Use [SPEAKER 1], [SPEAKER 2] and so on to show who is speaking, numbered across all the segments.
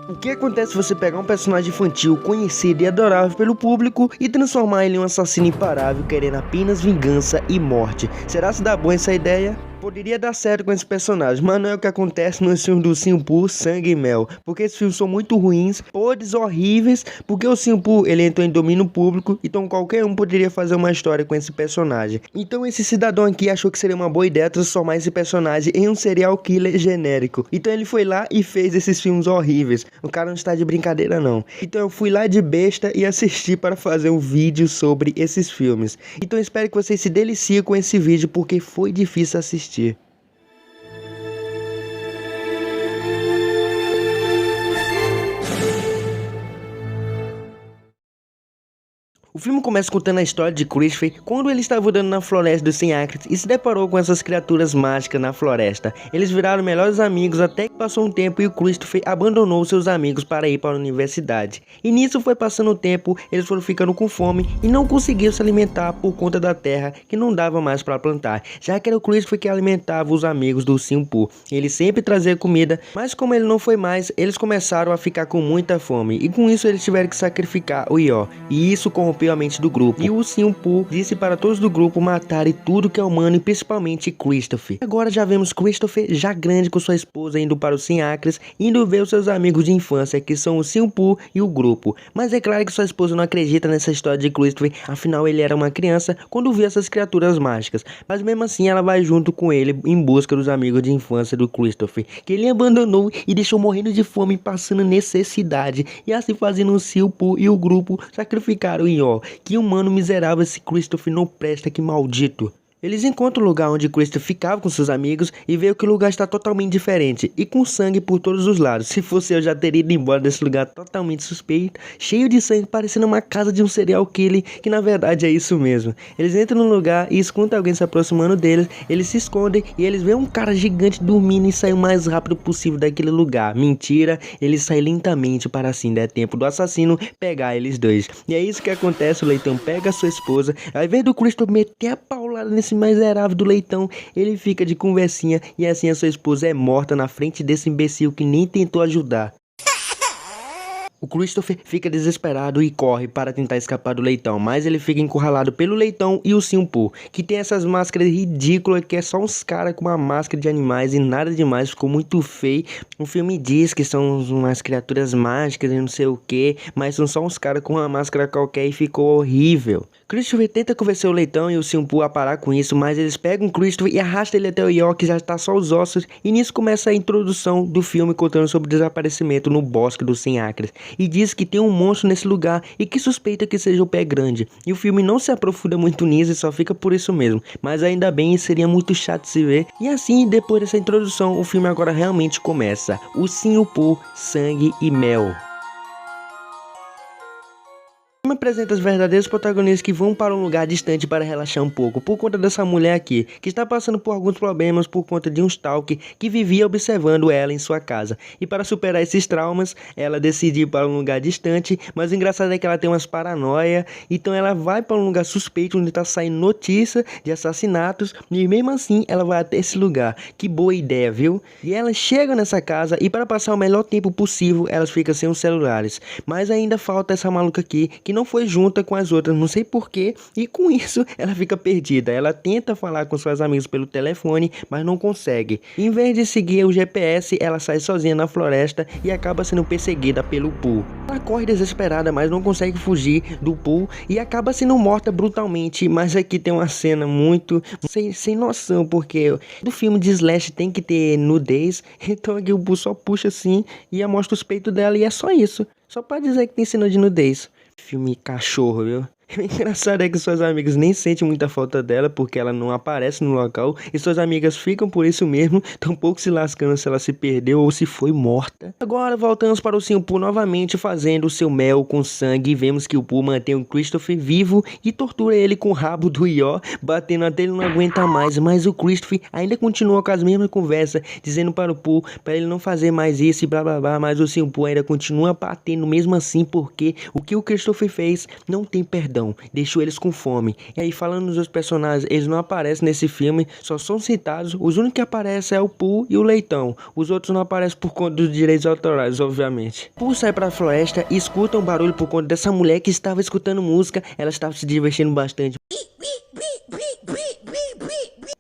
[SPEAKER 1] O que acontece se você pegar um personagem infantil conhecido e adorável pelo público e transformar ele em um assassino imparável querendo apenas vingança e morte? Será se dá bom essa ideia? Poderia dar certo com esse personagem, mas não é o que acontece nos filmes do Simpu, Sangue e Mel, porque esses filmes são muito ruins, podres, horríveis, porque o Simpu, ele entrou em domínio público, então qualquer um poderia fazer uma história com esse personagem. Então esse cidadão aqui achou que seria uma boa ideia transformar esse personagem em um serial killer genérico, então ele foi lá e fez esses filmes horríveis. O cara não está de brincadeira não. Então eu fui lá de besta e assisti para fazer um vídeo sobre esses filmes. Então eu espero que vocês se deliciem com esse vídeo, porque foi difícil assistir. O filme começa contando a história de Christopher quando ele estava andando na floresta dos 100 acres e se deparou com essas criaturas mágicas na floresta. Eles viraram melhores amigos até que passou um tempo e o Christopher abandonou seus amigos para ir para a universidade. E nisso foi passando o tempo, eles foram ficando com fome e não conseguiam se alimentar por conta da terra que não dava mais para plantar, já que era o Christopher que alimentava os amigos do Simpu. Ele sempre trazia comida, mas como ele não foi mais, eles começaram a ficar com muita fome e com isso eles tiveram que sacrificar o Yor, e isso corrompeu a mente do grupo. E o Simpu disse para todos do grupo matarem tudo que é humano e principalmente Christopher. Agora já vemos Christopher já grande com sua esposa indo para os 100 acres, indo ver os seus amigos de infância que são o Simpu e o grupo. Mas é claro que sua esposa não acredita nessa história de Christopher, afinal ele era uma criança quando viu essas criaturas mágicas. Mas mesmo assim ela vai junto com ele em busca dos amigos de infância do Christopher, que ele abandonou e deixou morrendo de fome e passando necessidade. E assim fazendo o Simpu e o grupo sacrificaram o Yor. Que humano miserável esse Christopher, não presta, que maldito. Eles encontram o lugar onde Christopher ficava com seus amigos e veem que o lugar está totalmente diferente e com sangue por todos os lados. Se fosse eu já teria ido embora desse lugar totalmente suspeito, cheio de sangue, parecendo uma casa de um serial killer, que na verdade é isso mesmo. Eles entram no lugar e escutam alguém se aproximando deles, eles se escondem e eles veem um cara gigante dormindo e saem o mais rápido possível daquele lugar. Mentira, eles saem lentamente para assim der tempo do assassino pegar eles dois. E é isso que acontece, o Leitão pega a sua esposa, ao invés do Christopher meter a paulada nesse miserável do Leitão, ele fica de conversinha e assim a sua esposa é morta na frente desse imbecil que nem tentou ajudar. O Christopher fica desesperado e corre para tentar escapar do Leitão, mas ele fica encurralado pelo Leitão e o Simpu, que tem essas máscaras ridículas que é só uns caras com uma máscara de animais e nada demais, ficou muito feio. O filme diz que são umas criaturas mágicas e não sei o que, mas são só uns caras com uma máscara qualquer e ficou horrível. Christopher tenta convencer o Leitão e o Simpu a parar com isso, mas eles pegam o Christopher e arrastam ele até o Yor, que já está só os ossos, e nisso começa a introdução do filme contando sobre o desaparecimento no bosque dos 100 acres. E diz que tem um monstro nesse lugar e que suspeita que seja o Pé Grande. E o filme não se aprofunda muito nisso e só fica por isso mesmo. Mas ainda bem, seria muito chato se ver. E assim, depois dessa introdução, o filme agora realmente começa. O Simpu, Sangue e Mel. O filme apresenta os verdadeiros protagonistas que vão para um lugar distante para relaxar um pouco, por conta dessa mulher aqui, que está passando por alguns problemas por conta de um stalker que vivia observando ela em sua casa. E para superar esses traumas, ela decide ir para um lugar distante, mas o engraçado é que ela tem umas paranoia, então ela vai para um lugar suspeito onde está saindo notícia de assassinatos, e mesmo assim ela vai até esse lugar. Que boa ideia, viu? E ela chega nessa casa e para passar o melhor tempo possível, elas ficam sem os celulares. Mas ainda falta essa maluca aqui, que não foi junta com as outras, não sei porquê, e com isso ela fica perdida. Ela tenta falar com seus amigos pelo telefone, mas não consegue. Em vez de seguir o GPS, ela sai sozinha na floresta e acaba sendo perseguida pelo Pooh. Ela corre desesperada, mas não consegue fugir do Pooh e acaba sendo morta brutalmente. Mas aqui tem uma cena muito sem noção, porque do filme de slash tem que ter nudez, então aqui o Pooh só puxa assim e mostra os peitos dela e é só isso. Só pra dizer que tem cena de nudez. Filme cachorro, viu? O engraçado é que suas amigas nem sentem muita falta dela porque ela não aparece no local e suas amigas ficam por isso mesmo, tão pouco se lascando se ela se perdeu ou se foi morta. Agora voltamos para o Simpu novamente fazendo o seu mel com sangue e vemos que o Pooh mantém o Christopher vivo e tortura ele com o rabo do Yor, batendo até ele não aguenta mais, mas o Christopher ainda continua com as mesmas conversas, dizendo para o Pooh para ele não fazer mais isso e blá blá blá, mas o Simpu ainda continua batendo mesmo assim porque o que o Christopher fez não tem perdão. escuridão, deixou eles com fome. E aí, falando dos personagens, eles não aparecem nesse filme, só são citados. Os únicos que aparecem é o Pooh e o Leitão. Os outros não aparecem por conta dos direitos autorais, obviamente. Pooh sai pra floresta e escuta um barulho por conta dessa mulher que estava escutando música. Ela estava se divertindo bastante.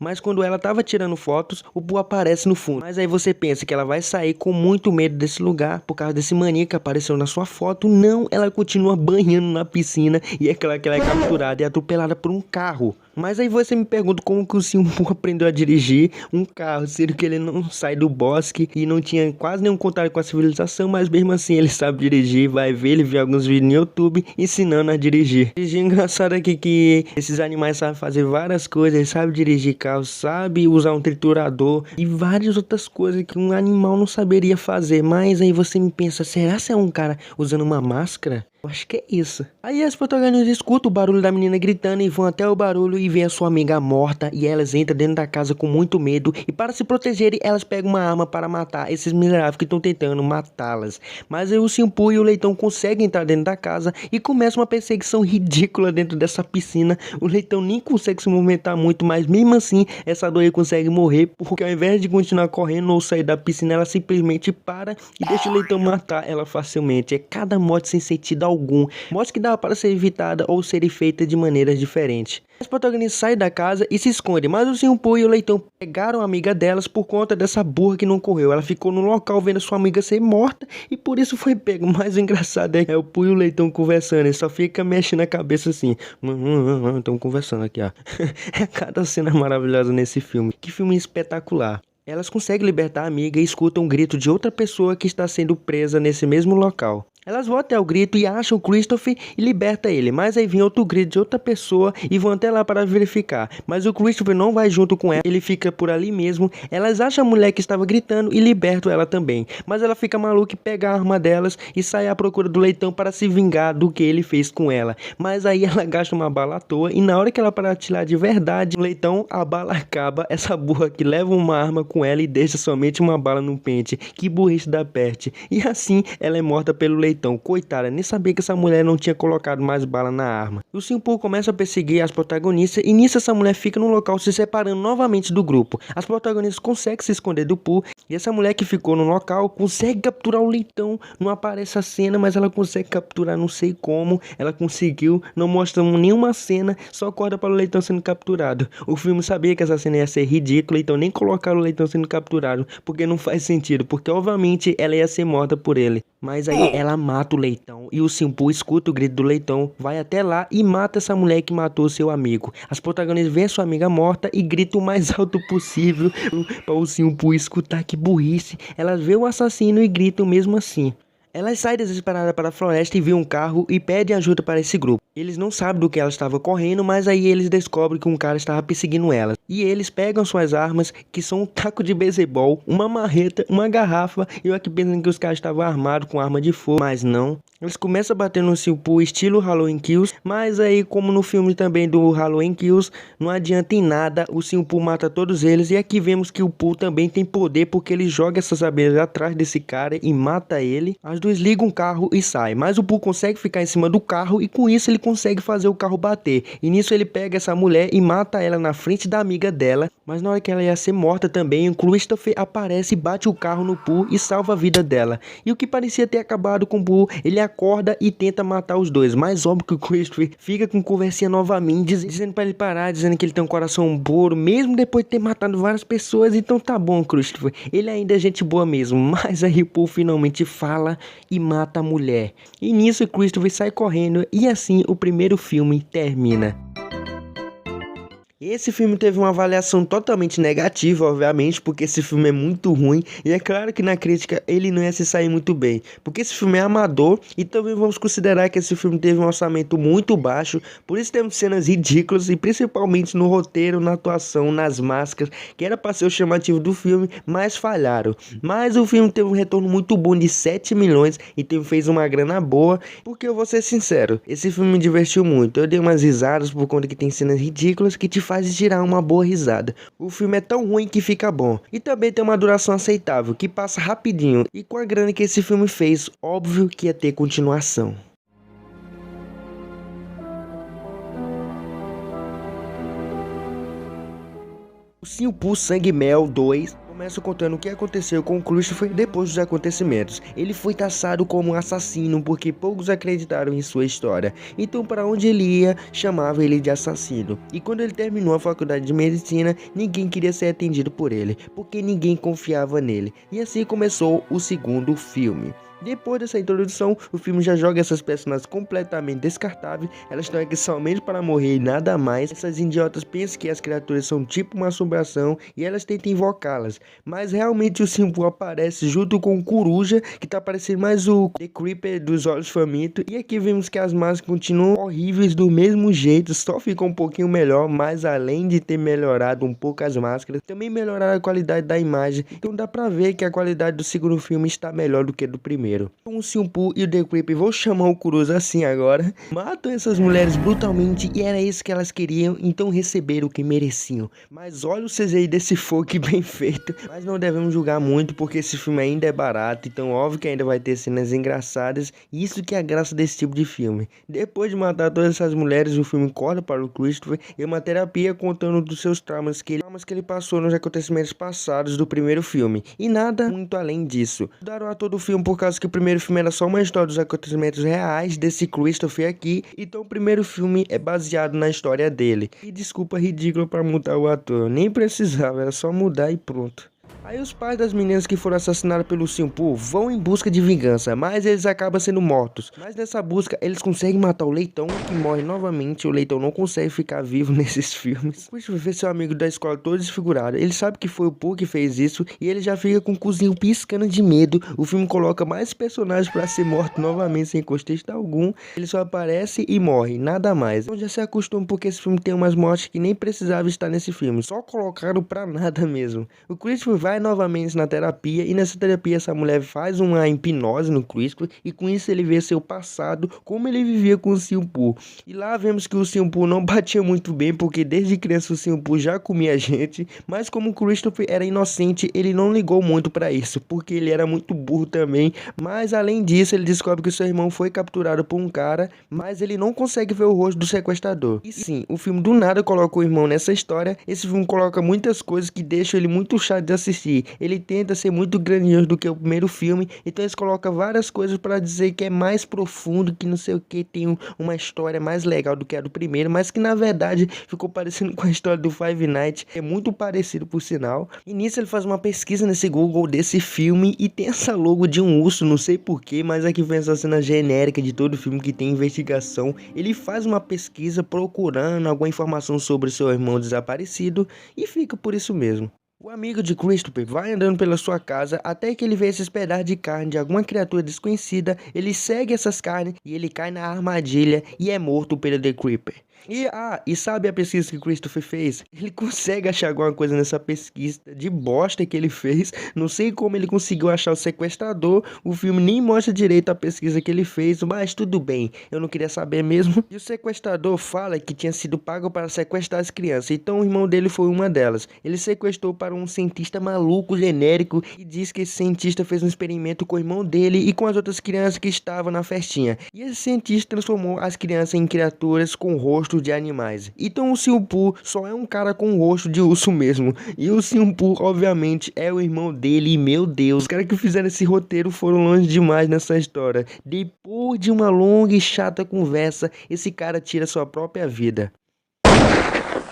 [SPEAKER 1] Mas quando ela tava tirando fotos, o Pooh aparece no fundo. Mas aí você pensa que ela vai sair com muito medo desse lugar por causa desse maníaco que apareceu na sua foto. Não, ela continua banhando na piscina e é claro que ela é capturada e atropelada por um carro. Mas aí você me pergunta como que o Simbu aprendeu a dirigir um carro, sendo que ele não sai do bosque e não tinha quase nenhum contato com a civilização, mas mesmo assim ele sabe dirigir. Vai ver, ele vê alguns vídeos no YouTube ensinando a dirigir. Dirigir engraçado aqui que esses animais sabem fazer várias coisas, eles sabem dirigir carro, sabe usar um triturador e várias outras coisas que um animal não saberia fazer. Mas aí você me pensa, será que é um cara usando uma máscara? Eu acho que é isso. Aí as protagonistas escutam o barulho da menina gritando e vão até o barulho e veem a sua amiga morta. E elas entram dentro da casa com muito medo. E para se protegerem, elas pegam uma arma para matar esses miseráveis que estão tentando matá-las. Mas aí o Simbu e o Leitão conseguem entrar dentro da casa e começa uma perseguição ridícula dentro dessa piscina. O Leitão nem consegue se movimentar muito, mas mesmo assim, essa dor consegue morrer. Porque ao invés de continuar correndo ou sair da piscina, ela simplesmente para e deixa o Leitão matar ela facilmente. É cada morte sem sentido algum, morte que dava para ser evitada ou ser feita de maneiras diferentes. As protagonistas saem da casa e se escondem, mas o Simbu e o Leitão pegaram a amiga delas por conta dessa burra que não correu. Ela ficou no local vendo sua amiga ser morta e por isso foi pego. Mas o engraçado é o Pooh e o Leitão conversando, ele só fica mexendo a cabeça assim. Estão conversando aqui, ó. É cada cena maravilhosa nesse filme. Que filme espetacular. Elas conseguem libertar a amiga e escutam um grito de outra pessoa que está sendo presa nesse mesmo local. Elas vão até o grito e acham o Christopher e liberta ele, mas aí vem outro grito de outra pessoa e vão até lá para verificar. Mas o Christopher não vai junto com ela, ele fica por ali mesmo. Elas acham a mulher que estava gritando e libertam ela também. Mas ela fica maluca e pega a arma delas e sai à procura do Leitão para se vingar do que ele fez com ela. Mas aí ela gasta uma bala à toa e na hora que ela para atirar de verdade, o Leitão, a bala acaba. Essa burra que leva uma arma com ela e deixa somente uma bala no pente. Que burrice da peste. E assim ela é morta pelo Leitão. Coitada, nem sabia que essa mulher não tinha colocado mais bala na arma. O Simbu começa a perseguir as protagonistas e nisso essa mulher fica no local se separando novamente do grupo. As protagonistas conseguem se esconder do Pooh e essa mulher que ficou no local consegue capturar o Leitão. Não aparece a cena, mas ela consegue capturar, não sei como. Ela conseguiu, não mostra nenhuma cena, só corta para o Leitão sendo capturado. O filme sabia que essa cena ia ser ridícula, então nem colocaram o Leitão sendo capturado, porque não faz sentido, porque obviamente ela ia ser morta por ele. Mas aí ela mata o Leitão e o Simbu escuta o grito do Leitão, vai até lá e mata essa mulher que matou seu amigo. As protagonistas veem a sua amiga morta e gritam o mais alto possível para o Simbu escutar. Que burrice. Elas veem o assassino e gritam mesmo assim. Elas saem desesperadas para a floresta e vêem um carro e pedem ajuda para esse grupo. Eles não sabem do que ela estava correndo, mas aí eles descobrem que um cara estava perseguindo elas. E eles pegam suas armas, que são um taco de beisebol, uma marreta, uma garrafa. E eu aqui pensando que os caras estavam armados com arma de fogo, mas não. Eles começam a bater no Simbu estilo Halloween Kills, mas aí como no filme também do Halloween Kills, não adianta em nada, o Simbu mata todos eles. E aqui vemos que o Pooh também tem poder, porque ele joga essas abelhas atrás desse cara e mata ele. As duas ligam o carro e saem, mas o Pooh consegue ficar em cima do carro e com isso ele consegue fazer o carro bater. E nisso ele pega essa mulher e mata ela na frente da amiga dela. Mas na hora que ela ia ser morta também, o Christopher aparece e bate o carro no Pooh e salva a vida dela. E o que parecia ter acabado com o Pooh, ele acorda e tenta matar os dois. Mas óbvio que o Christopher fica com conversinha novamente, dizendo para ele parar, dizendo que ele tem um coração puro, mesmo depois de ter matado várias pessoas. Então tá bom, Christopher, ele ainda é gente boa mesmo. Mas aí o Pooh finalmente fala e mata a mulher. E nisso o Christopher sai correndo e assim o primeiro filme termina. Esse filme teve uma avaliação totalmente negativa, obviamente, porque esse filme é muito ruim. E é claro que na crítica ele não ia se sair muito bem, porque esse filme é amador. E também vamos considerar que esse filme teve um orçamento muito baixo. Por isso temos cenas ridículas e principalmente no roteiro, na atuação, nas máscaras, que era para ser o chamativo do filme, mas falharam. Mas o filme teve um retorno muito bom de 7 milhões e fez uma grana boa. Porque eu vou ser sincero, esse filme me divertiu muito. Eu dei umas risadas por conta que tem cenas ridículas que te faz tirar uma boa risada. O filme é tão ruim que fica bom. E também tem uma duração aceitável, que passa rapidinho. E com a grana que esse filme fez, óbvio que ia ter continuação. O Sinpu Sangue Mel 2 começa contando o que aconteceu com Christopher depois dos acontecimentos. Ele foi taxado como um assassino porque poucos acreditaram em sua história. Então, para onde ele ia, chamava ele de assassino. E quando ele terminou a faculdade de medicina, ninguém queria ser atendido por ele, porque ninguém confiava nele. E assim começou o segundo filme. Depois dessa introdução, o filme já joga essas personagens completamente descartáveis. Elas estão aqui somente para morrer e nada mais. Essas idiotas pensam que as criaturas são tipo uma assombração e elas tentam invocá-las. Mas realmente o Sinpu aparece junto com o Coruja, que tá parecendo mais o The Creeper dos Olhos Famintos. E aqui vemos que as máscaras continuam horríveis do mesmo jeito, só ficou um pouquinho melhor. Mas além de ter melhorado um pouco as máscaras, também melhoraram a qualidade da imagem. Então dá pra ver que a qualidade do segundo filme está melhor do que do primeiro. O Sinpu e o The Creeper, vou chamar o Coruja assim agora, matam essas mulheres brutalmente e era isso que elas queriam, então receberam o que mereciam. Mas olha o CGI desse fogo bem feito. Mas não devemos julgar muito porque esse filme ainda é barato, então óbvio que ainda vai ter cenas engraçadas. E isso que é a graça desse tipo de filme. Depois de matar todas essas mulheres, o filme corta para o Christopher e uma terapia contando dos seus traumas que ele passou nos acontecimentos passados do primeiro filme. E nada muito além disso. Mudaram a todo o filme por causa que o primeiro filme era só uma história dos acontecimentos reais desse Christopher aqui, então o primeiro filme é baseado na história dele. E desculpa ridículo para mudar o ator, nem precisava, era só mudar e pronto. Aí os pais das meninas que foram assassinadas pelo Sinpu vão em busca de vingança, mas eles acabam sendo mortos. Mas nessa busca eles conseguem matar o Leitão, que morre novamente. O Leitão não consegue ficar vivo nesses filmes. Christopher vê seu amigo da escola todo desfigurado. Ele sabe que foi o Pooh que fez isso e ele já fica com o cozinho piscando de medo. O filme coloca mais personagens para ser morto novamente sem contexto algum. Ele só aparece e morre, nada mais. Então já se acostuma porque esse filme tem umas mortes que nem precisava estar nesse filme. Só colocaram pra nada mesmo. O Christopher vai novamente na terapia e nessa terapia essa mulher faz uma hipnose no Christopher e com isso ele vê seu passado, como ele vivia com o Sinpu. E lá vemos que o Sinpu não batia muito bem porque desde criança o Sinpu já comia gente, mas como o Christopher era inocente ele não ligou muito para isso, porque ele era muito burro também. Mas além disso ele descobre que o seu irmão foi capturado por um cara, mas ele não consegue ver o rosto do sequestrador. E sim, o filme do nada coloca o irmão nessa história. Esse filme coloca muitas coisas que deixam ele muito chato de assistir. Ele tenta ser muito grandioso do que o primeiro filme, então eles colocam várias coisas para dizer que é mais profundo, que não sei o que, tem uma história mais legal do que a do primeiro, mas que na verdade ficou parecendo com a história do Five Nights, é muito parecido por sinal. E nisso ele faz uma pesquisa nesse Google desse filme e tem essa logo de um urso, não sei porquê, mas aqui vem essa cena genérica de todo filme que tem investigação. Ele faz uma pesquisa procurando alguma informação sobre seu irmão desaparecido e fica por isso mesmo. O amigo de Christopher vai andando pela sua casa até que ele vê esses pedaços de carne de alguma criatura desconhecida. Ele segue essas carnes e ele cai na armadilha e é morto pelo The Creeper. E sabe a pesquisa que Christopher fez? Ele consegue achar alguma coisa nessa pesquisa de bosta que ele fez. Não sei como ele conseguiu achar o sequestrador. O filme nem mostra direito a pesquisa que ele fez, mas tudo bem, eu não queria saber mesmo. E o sequestrador fala que tinha sido pago para sequestrar as crianças, então o irmão dele foi uma delas. Ele sequestrou para um cientista maluco, genérico, e diz que esse cientista fez um experimento com o irmão dele e com as outras crianças que estavam na festinha. E esse cientista transformou as crianças em criaturas com rosto de animais. Então o Sinpu só é um cara com rosto de urso mesmo. E o Sinpu obviamente é o irmão dele. E meu Deus, os caras que fizeram esse roteiro foram longe demais nessa história. Depois de uma longa e chata conversa, esse cara tira sua própria vida.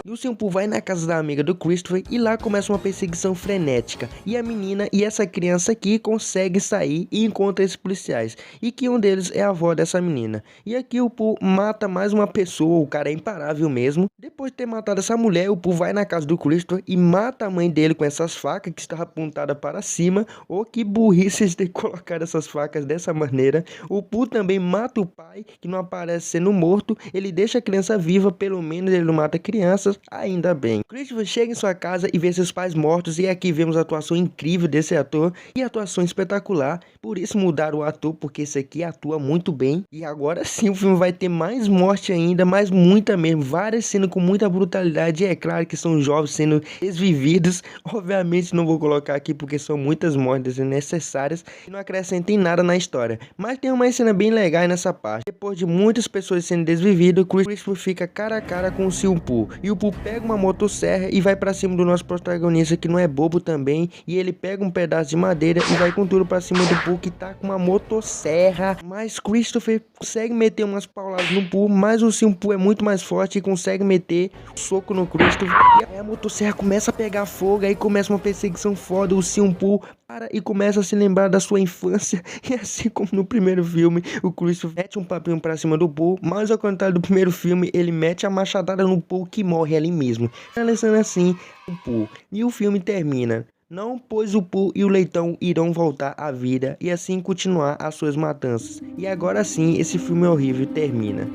[SPEAKER 1] E o Sinpu vai na casa da amiga do Christopher e lá começa uma perseguição frenética. E a menina e essa criança aqui conseguem sair e encontram esses policiais. E que um deles é a avó dessa menina. E aqui o Pooh mata mais uma pessoa, o cara é imparável mesmo. Depois de ter matado essa mulher, o Pooh vai na casa do Christopher e mata a mãe dele com essas facas que estavam apontadas para cima. Oh, que burrice de ter colocado essas facas dessa maneira. O Pooh também mata o pai, que não aparece sendo morto. Ele deixa a criança viva, pelo menos ele não mata crianças. Ainda bem. Christopher chega em sua casa e vê seus pais mortos e aqui vemos a atuação incrível desse ator e a atuação espetacular. Por isso mudaram o ator, porque esse aqui atua muito bem. E agora sim o filme vai ter mais morte ainda, mas muita mesmo. Várias cenas com muita brutalidade e é claro que são jovens sendo desvividos. Obviamente não vou colocar aqui porque são muitas mortes desnecessárias e não acrescentem nada na história. Mas tem uma cena bem legal nessa parte. Depois de muitas pessoas sendo desvividas, Christopher fica cara a cara com o Sinpu. E o Pooh pega uma motosserra e vai pra cima do nosso protagonista, que não é bobo também, e ele pega um pedaço de madeira e vai com tudo pra cima do Pooh, que tá com uma motosserra. Mas Christopher consegue meter umas pauladas no Pooh, mas o Ursinho Pooh é muito mais forte e consegue meter um soco no Christopher. E aí a motosserra começa a pegar fogo, aí começa uma perseguição foda. O Ursinho Pooh para e começa a se lembrar da sua infância. E assim como no primeiro filme, o Christopher mete um papinho pra cima do Pooh, mas ao contrário do primeiro filme, ele mete a machadada no Pooh, que morre ali mesmo, finalizando assim o Pooh. E o filme termina: não, pois o Pooh e o Leitão irão voltar à vida e assim continuar as suas matanças. E agora sim, esse filme horrível termina.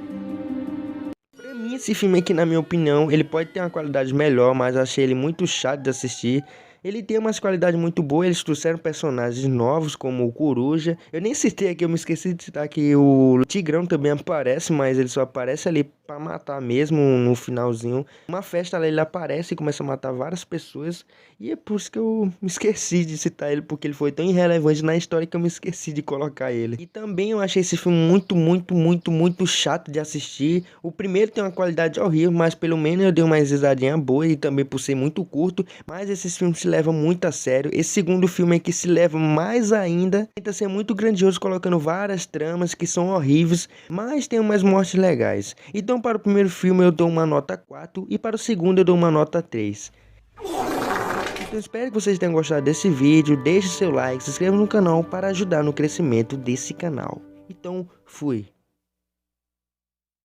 [SPEAKER 1] Pra mim, esse filme aqui, na minha opinião, ele pode ter uma qualidade melhor, mas eu achei ele muito chato de assistir. Ele tem umas qualidades muito boas, eles trouxeram personagens novos, como o Coruja. Eu nem citei aqui, eu me esqueci de citar que o Tigrão também aparece, mas ele só aparece ali pra matar mesmo no finalzinho. Uma festa lá ele aparece e começa a matar várias pessoas. E é por isso que eu me esqueci de citar ele, porque ele foi tão irrelevante na história que eu me esqueci de colocar ele. E também eu achei esse filme muito chato de assistir. O primeiro tem uma qualidade horrível, mas pelo menos eu dei uma risadinha boa, e também por ser muito curto. Mas esses filmes se levam muito a sério. Esse segundo filme aqui se leva mais ainda. Tenta ser muito grandioso, colocando várias tramas que são horríveis, mas tem umas mortes legais. Então para o primeiro filme eu dou uma nota 4 e para o segundo eu dou uma nota 3. Então espero que vocês tenham gostado desse vídeo. Deixe seu like, se inscreva no canal para ajudar no crescimento desse canal. Então fui.